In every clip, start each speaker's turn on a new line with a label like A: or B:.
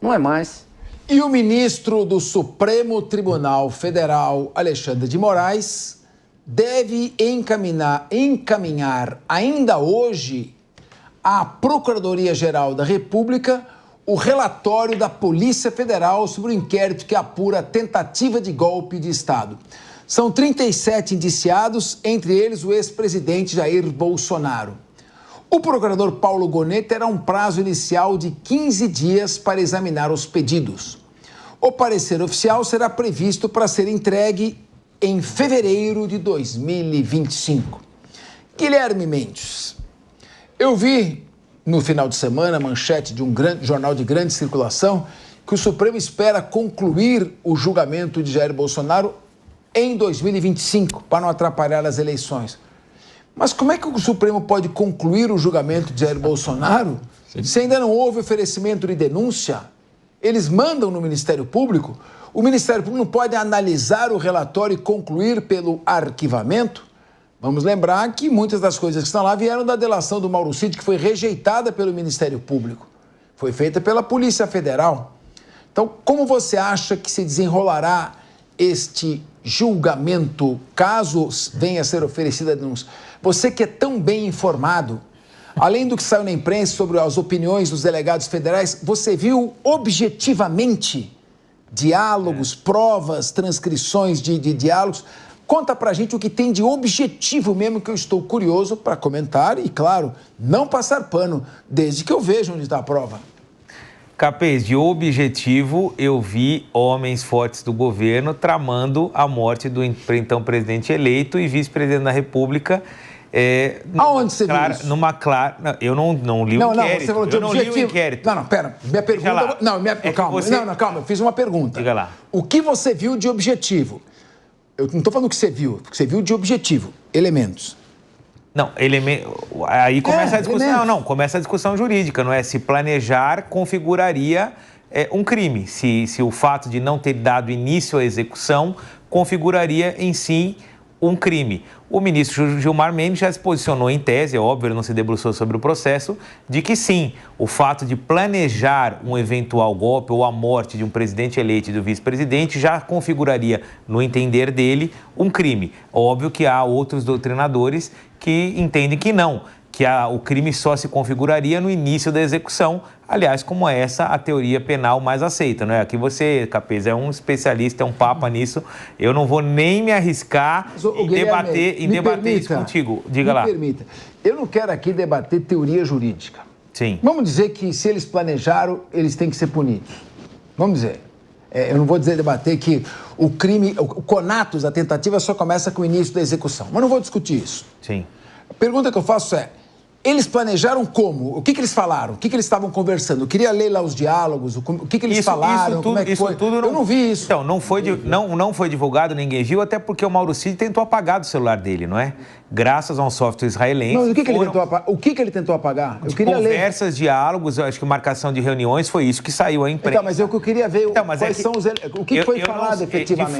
A: Não é mais.
B: E o ministro do Supremo Tribunal Federal, Alexandre de Moraes, deve encaminhar ainda hoje à Procuradoria-Geral da República o relatório da Polícia Federal sobre o inquérito que apura a tentativa de golpe de Estado. São 37 indiciados, entre eles o ex-presidente Jair Bolsonaro. O procurador Paulo Gonet terá um prazo inicial de 15 dias para examinar os pedidos. O parecer oficial será previsto para ser entregue em fevereiro de 2025. Guilherme Mendes, eu vi no final de semana a manchete de um jornal de grande circulação que o Supremo espera concluir o julgamento de Jair Bolsonaro em 2025, para não atrapalhar as eleições. Mas como é que o Supremo pode concluir o julgamento de Jair Bolsonaro se ainda não houve oferecimento de denúncia? Eles mandam no Ministério Público, o Ministério Público não pode analisar o relatório e concluir pelo arquivamento? Vamos lembrar que muitas das coisas que estão lá vieram da delação do Mauro Cid, que foi rejeitada pelo Ministério Público. Foi feita pela Polícia Federal. Então, como você acha que se desenrolará este julgamento, caso venha a ser oferecida a denúncia? Você que é tão bem informado, além do que saiu na imprensa sobre as opiniões dos delegados federais, você viu objetivamente diálogos, provas, transcrições de diálogos? Conta pra gente o que tem de objetivo mesmo, que eu estou curioso para comentar e, claro, não passar pano, desde que eu veja onde está a prova.
C: Capês, de objetivo, eu vi homens fortes do governo tramando a morte do então presidente eleito e vice-presidente da República.
B: Aonde você viu isso?
C: Numa clara... Não, eu não li o inquérito.
B: Não, você falou de objetivo.
C: Não li o inquérito.
B: Não, pera. Minha pergunta... Calma, eu fiz uma pergunta.
C: Diga lá.
B: O que você viu de objetivo? Eu não estou falando o que você viu, o que você viu de objetivo, elementos.
C: Não, aí começa a discussão. Não, começa a discussão jurídica, não é? Se planejar configuraria um crime. Se o fato de não ter dado início à execução configuraria em si um crime. O ministro Gilmar Mendes já se posicionou em tese, é óbvio, ele não se debruçou sobre o processo, de que sim, o fato de planejar um eventual golpe ou a morte de um presidente eleito e do vice-presidente já configuraria, no entender dele, um crime. Óbvio que há outros doutrinadores que entendem que não, que o crime só se configuraria no início da execução. Aliás, como é essa a teoria penal mais aceita, não é? Aqui você, Capês, é um especialista, é um papa nisso. Eu não vou nem me arriscar em debater isso contigo. Diga lá.
B: Me permita. Eu não quero aqui debater teoria jurídica.
C: Sim.
B: Vamos dizer que se eles planejaram, eles têm que ser punidos. Vamos dizer. Eu não vou debater que o crime, o conatus, a tentativa só começa com o início da execução. Mas não vou discutir isso.
C: Sim.
B: A pergunta que eu faço é: eles planejaram como? O que eles falaram? O que eles estavam conversando? Eu queria ler lá os diálogos, o que eles falaram, como é que foi. Eu não vi isso.
C: Então, não foi divulgado, ninguém viu, até porque o Mauro Cid tentou apagar do celular dele, não é? Graças a um software israelense.
B: Mas o que ele tentou apagar? Eu queria ler.
C: Conversas, diálogos, eu acho que marcação de reuniões, foi isso que saiu à imprensa.
B: Então, mas eu queria ver quais são os... O que foi falado efetivamente?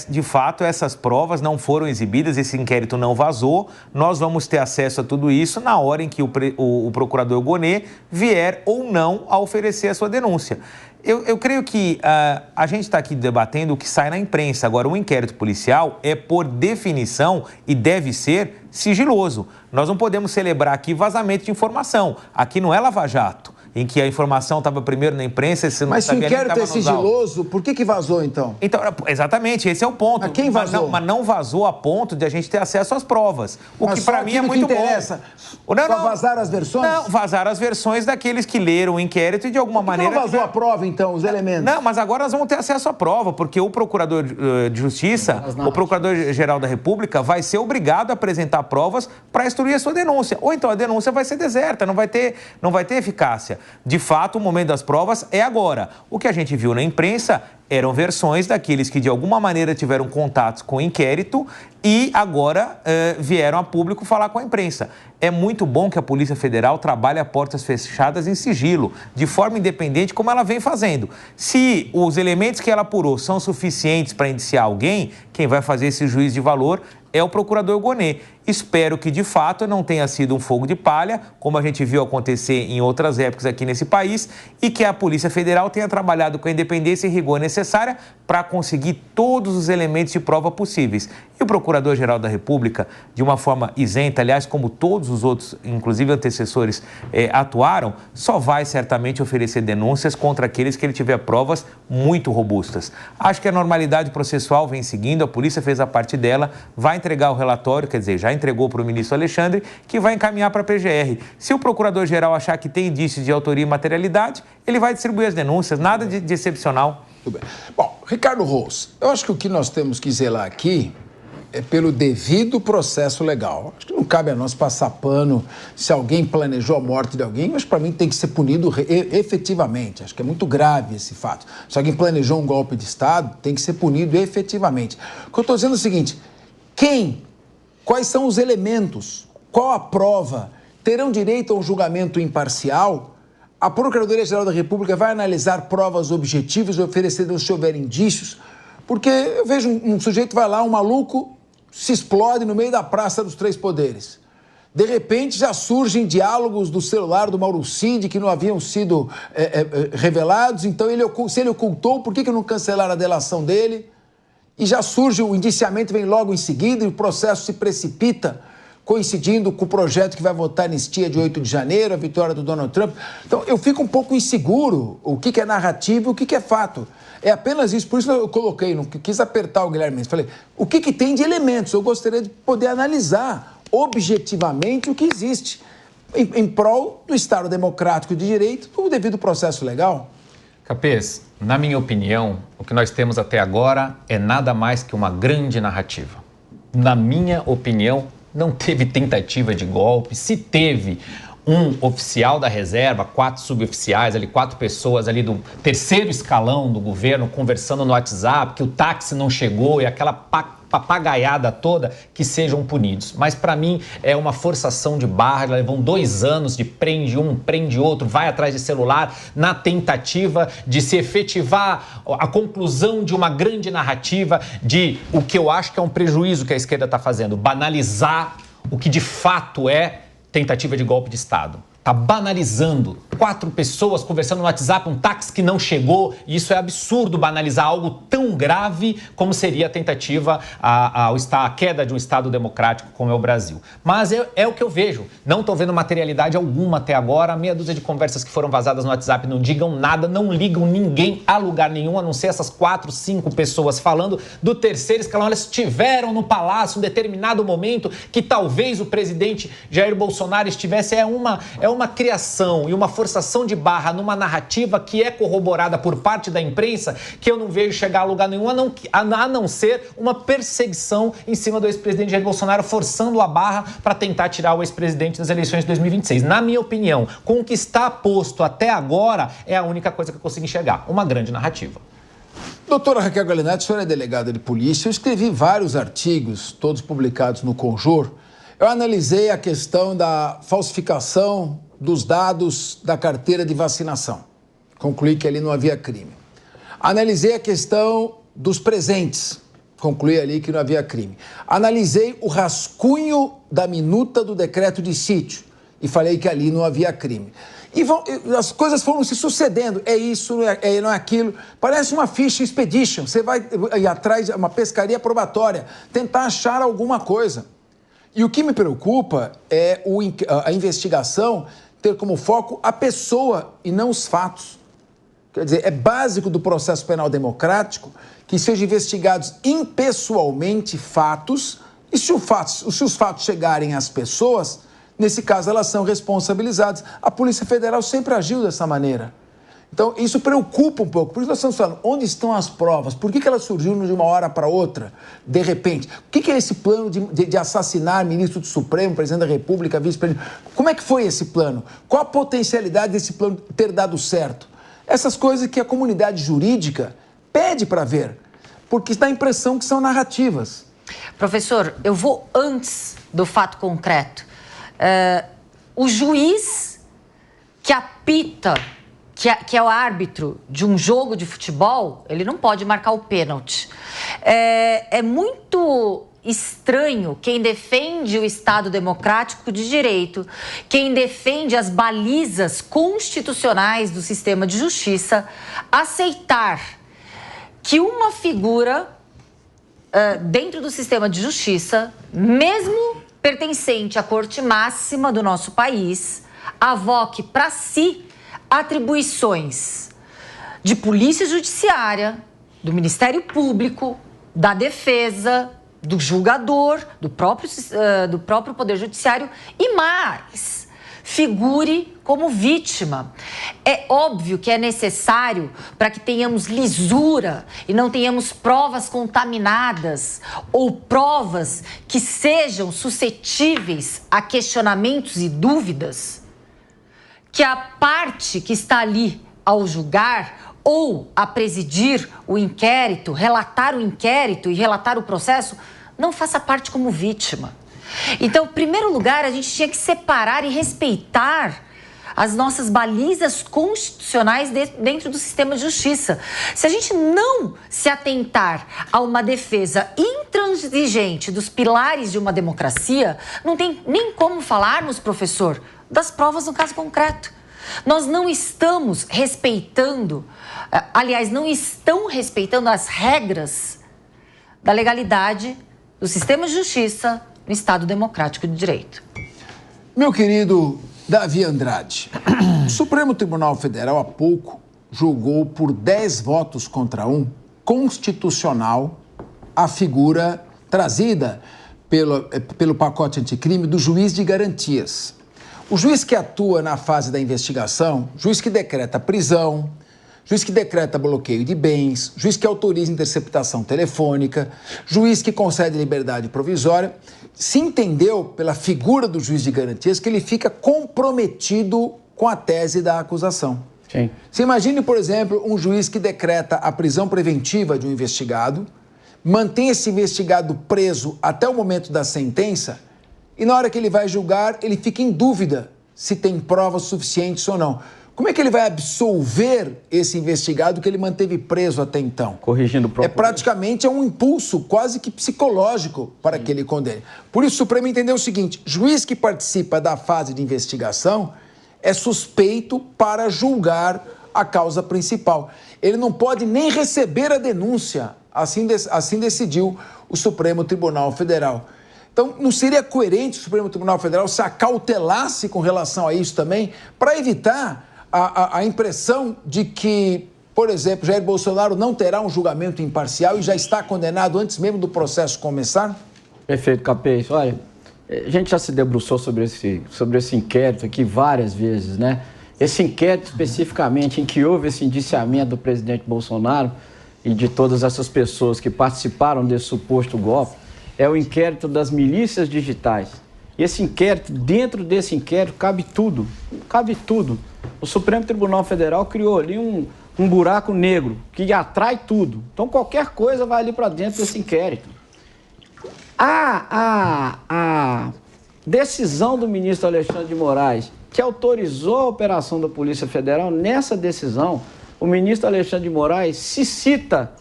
C: De fato, essas provas não foram exibidas, esse inquérito não vazou. Nós vamos ter acesso a tudo isso na hora em que o procurador Gonet vier ou não a oferecer a sua denúncia. Eu creio que a gente está aqui debatendo o que sai na imprensa. Agora, o inquérito policial é, por definição, e deve ser sigiloso. Nós não podemos celebrar aqui vazamento de informação. Aqui não é Lava Jato, em que a informação estava primeiro na imprensa...
B: Mas se o inquérito é sigiloso, por que vazou, então?
C: Então, exatamente, esse é o ponto.
B: Mas quem vazou?
C: Mas não vazou a ponto de a gente ter acesso às provas. O que para mim é muito
B: interessa.
C: Bom.
B: Só vazaram as versões?
C: Não, vazaram as versões daqueles que leram o inquérito e de alguma maneira...
B: Não vazou a prova, então, os elementos?
C: Não, mas agora nós vamos ter acesso à prova, porque o procurador de Justiça, o Procurador-Geral da República, vai ser obrigado a apresentar provas para instruir a sua denúncia. Ou então a denúncia vai ser deserta, não vai ter eficácia. De fato, o momento das provas é agora. O que a gente viu na imprensa eram versões daqueles que de alguma maneira tiveram contatos com o inquérito e agora vieram a público falar com a imprensa. É muito bom que a Polícia Federal trabalhe a portas fechadas em sigilo, de forma independente, como ela vem fazendo. Se os elementos que ela apurou são suficientes para indiciar alguém, quem vai fazer esse juízo de valor é o procurador Gonê. Espero que, de fato, não tenha sido um fogo de palha, como a gente viu acontecer em outras épocas aqui nesse país, e que a Polícia Federal tenha trabalhado com a independência e rigor necessária para conseguir todos os elementos de prova possíveis. E o Procurador-Geral da República, de uma forma isenta, aliás, como todos os outros, inclusive antecessores, atuaram, só vai certamente oferecer denúncias contra aqueles que ele tiver provas muito robustas. Acho que a normalidade processual vem seguindo, a polícia fez a parte dela, vai entregar o relatório, quer dizer, já entregou para o ministro Alexandre, que vai encaminhar para a PGR. Se o Procurador-Geral achar que tem indícios de autoria e materialidade, ele vai distribuir as denúncias, nada de excepcional.
B: Tudo bem. Bom, Ricardo Roos, eu acho que o que nós temos que zelar aqui é pelo devido processo legal. Acho que não cabe a nós passar pano se alguém planejou a morte de alguém, mas para mim tem que ser punido efetivamente. Acho que é muito grave esse fato. Se alguém planejou um golpe de Estado, tem que ser punido efetivamente. O que eu estou dizendo é o seguinte, quais são os elementos, qual a prova, terão direito a um julgamento imparcial? A Procuradoria-Geral da República vai analisar provas objetivas e oferecer, se houver indícios, porque eu vejo um sujeito vai lá, um maluco, se explode no meio da Praça dos Três Poderes. De repente já surgem diálogos do celular do Mauro Cid que não haviam sido revelados, então se ele ocultou, por que não cancelaram a delação dele? E já surge o indiciamento, vem logo em seguida e o processo se precipita, coincidindo com o projeto que vai votar anistia de 8 de janeiro, a vitória do Donald Trump. Então, eu fico um pouco inseguro o que é narrativa e o que é fato. É apenas isso, por isso eu coloquei, não quis apertar o Guilherme Mendes. Falei, o que tem de elementos? Eu gostaria de poder analisar objetivamente o que existe em prol do Estado democrático de direito, do devido processo legal.
A: Capês, na minha opinião, o que nós temos até agora é nada mais que uma grande narrativa. Na minha opinião, não teve tentativa de golpe. Se teve um oficial da reserva, 4 suboficiais, 4 pessoas ali do terceiro escalão do governo conversando no WhatsApp, que o táxi não chegou e aquela papagaiada toda, que sejam punidos. Mas para mim é uma forçação de barra, levam 2 anos de prende um, prende outro, vai atrás de celular, na tentativa de se efetivar a conclusão de uma grande narrativa de o que eu acho que é um prejuízo que a esquerda está fazendo, banalizar o que de fato é tentativa de golpe de Estado. Está banalizando 4 pessoas conversando no WhatsApp, um táxi que não chegou, e isso é absurdo, banalizar algo tão grave como seria a tentativa, a queda de um Estado democrático como é o Brasil. Mas é o que eu vejo, não estou vendo materialidade alguma até agora, meia dúzia de conversas que foram vazadas no WhatsApp não digam nada, não ligam ninguém a lugar nenhum, a não ser essas 4, 5 pessoas falando do terceiro escalão. Elas estiveram no palácio em um determinado momento que talvez o presidente Jair Bolsonaro estivesse, é uma criação e uma forçação de barra numa narrativa que é corroborada por parte da imprensa, que eu não vejo chegar a lugar nenhum, a não ser uma perseguição em cima do ex-presidente Jair Bolsonaro, forçando a barra para tentar tirar o ex-presidente das eleições de 2026. Na minha opinião, com o que está posto até agora, é a única coisa que eu consigo enxergar, uma grande narrativa.
B: Doutora Raquel Galinetti, a senhora é delegada de polícia, eu escrevi vários artigos, todos publicados no Conjur. Eu analisei a questão da falsificação dos dados da carteira de vacinação. Concluí que ali não havia crime. Analisei a questão dos presentes. Concluí ali que não havia crime. Analisei o rascunho da minuta do decreto de sítio e falei que ali não havia crime. E as coisas foram se sucedendo. É isso, não é aquilo. Parece uma ficha expedition. Você vai ir atrás de uma pescaria probatória, tentar achar alguma coisa. E o que me preocupa é a investigação ter como foco a pessoa e não os fatos. Quer dizer, é básico do processo penal democrático que sejam investigados impessoalmente fatos e se os fatos chegarem às pessoas, nesse caso elas são responsabilizadas. A Polícia Federal sempre agiu dessa maneira. Então, isso preocupa um pouco. Por isso nós estamos falando, onde estão as provas? Por que ela surgiu de uma hora para outra, de repente? O que é esse plano de assassinar ministro do Supremo, presidente da República, vice-presidente? Como é que foi esse plano? Qual a potencialidade desse plano ter dado certo? Essas coisas que a comunidade jurídica pede para ver, porque dá a impressão que são narrativas.
D: Professor, eu vou antes do fato concreto. O juiz que apita, que é o árbitro de um jogo de futebol, ele não pode marcar o pênalti. É muito estranho quem defende o Estado democrático de direito, quem defende as balizas constitucionais do sistema de justiça, aceitar que uma figura dentro do sistema de justiça, mesmo pertencente à corte máxima do nosso país, avoque para si atribuições de polícia judiciária, do Ministério Público, da defesa, do julgador, do próprio Poder Judiciário e mais, figure como vítima. É óbvio que é necessário para que tenhamos lisura e não tenhamos provas contaminadas ou provas que sejam suscetíveis a questionamentos e dúvidas, que a parte que está ali ao julgar ou a presidir o inquérito, relatar o inquérito e relatar o processo, não faça parte como vítima. Então, em primeiro lugar, a gente tinha que separar e respeitar as nossas balizas constitucionais dentro do sistema de justiça. Se a gente não se atentar a uma defesa intransigente dos pilares de uma democracia, não tem nem como falarmos, professor, das provas no caso concreto. Nós não estamos respeitando, aliás, não estão respeitando as regras da legalidade do sistema de justiça no Estado democrático de direito.
B: Meu querido Davi Andrade, o Supremo Tribunal Federal há pouco julgou por 10 votos contra 1 constitucional a figura trazida pelo pacote anticrime do juiz de garantias. O juiz que atua na fase da investigação, juiz que decreta prisão, juiz que decreta bloqueio de bens, juiz que autoriza interceptação telefônica, juiz que concede liberdade provisória, se entendeu pela figura do juiz de garantias que ele fica comprometido com a tese da acusação.
E: Sim.
B: Você imagine, por exemplo, um juiz que decreta a prisão preventiva de um investigado, mantém esse investigado preso até o momento da sentença e na hora que ele vai julgar, ele fica em dúvida se tem provas suficientes ou não. Como é que ele vai absolver esse investigado que ele manteve preso até então?
E: Corrigindo o próprio...
B: praticamente um impulso quase que psicológico para que ele condene. Por isso o Supremo entendeu o seguinte: juiz que participa da fase de investigação é suspeito para julgar a causa principal. Ele não pode nem receber a denúncia, assim decidiu o Supremo Tribunal Federal. Então, não seria coerente o Supremo Tribunal Federal se acautelasse com relação a isso também, para evitar a impressão de que, por exemplo, Jair Bolsonaro não terá um julgamento imparcial e já está condenado antes mesmo do processo começar?
E: Perfeito, Capês. Olha, a gente já se debruçou sobre esse inquérito aqui várias vezes, né? Esse inquérito especificamente em que houve esse indiciamento do presidente Bolsonaro e de todas essas pessoas que participaram desse suposto golpe, é o inquérito das milícias digitais. E esse inquérito, dentro desse inquérito, cabe tudo. Cabe tudo. O Supremo Tribunal Federal criou ali um buraco negro que atrai tudo. Então, qualquer coisa vai ali para dentro desse inquérito. A decisão do ministro Alexandre de Moraes, que autorizou a operação da Polícia Federal, nessa decisão, o ministro Alexandre de Moraes se cita,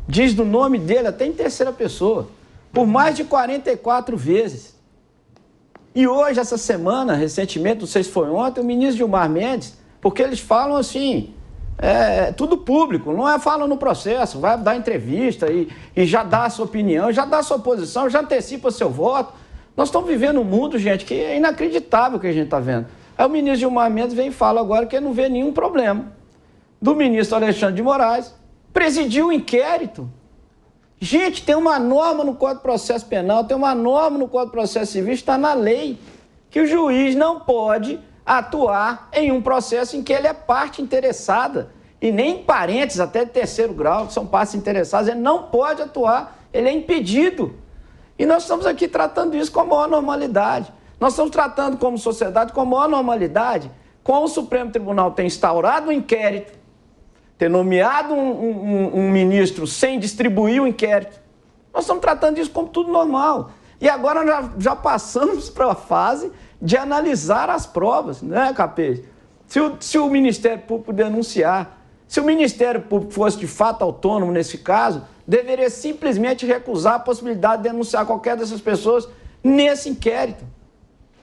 E: diz do nome dele até em terceira pessoa, por mais de 44 vezes. E hoje, essa semana, recentemente, não sei se foi ontem, o ministro Gilmar Mendes, porque eles falam assim, tudo público, não falam no processo, vai dar entrevista e já dá a sua opinião, já dá a sua posição, já antecipa seu voto. Nós estamos vivendo um mundo, gente, que é inacreditável o que a gente está vendo. Aí o ministro Gilmar Mendes vem e fala agora que ele não vê nenhum problema do ministro Alexandre de Moraes presidir o inquérito. Gente, tem uma norma no Código de Processo Penal, tem uma norma no Código de Processo Civil, está na lei, que o juiz não pode atuar em um processo em que ele é parte interessada, e nem parentes até de terceiro grau, que são partes interessadas, ele não pode atuar, ele é impedido. E nós estamos aqui tratando isso com a maior normalidade. Nós estamos tratando como sociedade com a maior normalidade, como o Supremo Tribunal tem instaurado um inquérito, ter nomeado um ministro sem distribuir o inquérito. Nós estamos tratando isso como tudo normal. E agora já passamos para a fase de analisar as provas, né, Capês? Se o Ministério Público denunciar, se o Ministério Público fosse de fato autônomo nesse caso, deveria simplesmente recusar a possibilidade de denunciar qualquer dessas pessoas nesse inquérito.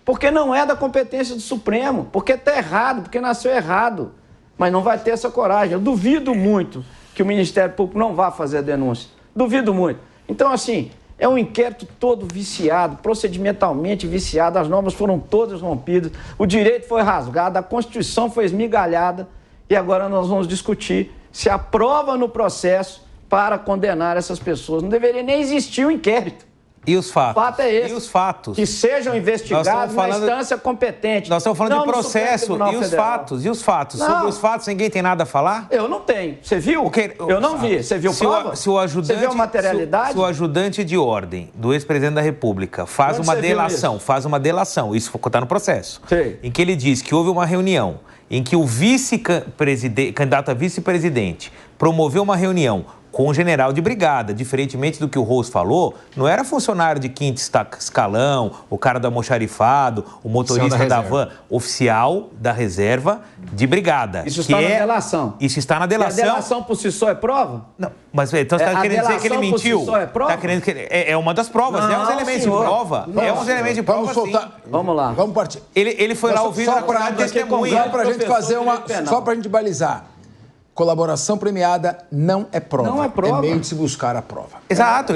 E: Porque não é da competência do Supremo, porque está errado, porque nasceu errado. Mas não vai ter essa coragem. Eu duvido muito que o Ministério Público não vá fazer a denúncia. Duvido muito. Então, assim, é um inquérito todo viciado, procedimentalmente viciado, as normas foram todas rompidas, o direito foi rasgado, a Constituição foi esmigalhada e agora nós vamos discutir se a prova no processo para condenar essas pessoas. Não deveria nem existir o inquérito.
C: E os fatos?
E: O fato é esse.
C: E os fatos?
E: Que sejam investigados na instância competente.
C: Nós estamos falando de processo. E os fatos? E os fatos? Sobre os fatos ninguém tem nada a falar?
E: Eu não tenho. Você viu? Eu não vi. Você viu prova? Você viu a materialidade?
C: Se o ajudante de ordem do ex-presidente da República faz uma delação, isso está no processo,
E: Sim.
C: em que ele diz que houve uma reunião em que o candidato a vice-presidente promoveu uma reunião com o general de brigada, diferentemente do que o Rose falou, não era funcionário de quinto escalão, o cara do almoxarifado, o motorista da van, oficial da reserva de brigada.
E: Isso está na delação.
C: Isso está na delação.
E: E a delação por si só é prova?
C: Não, mas então você está querendo dizer que ele mentiu?
E: Por si só é prova?
C: Tá querendo que é uma das provas,
E: não,
C: é um elemento de prova. É um elemento de prova, sim.
E: Vamos lá.
B: Vamos partir.
C: Ele foi lá ouvir a testemunha.
B: Só para a gente fazer só para a gente balizar. Colaboração premiada não é prova.
E: Não é prova.
B: É meio de se buscar a prova.
C: Exato.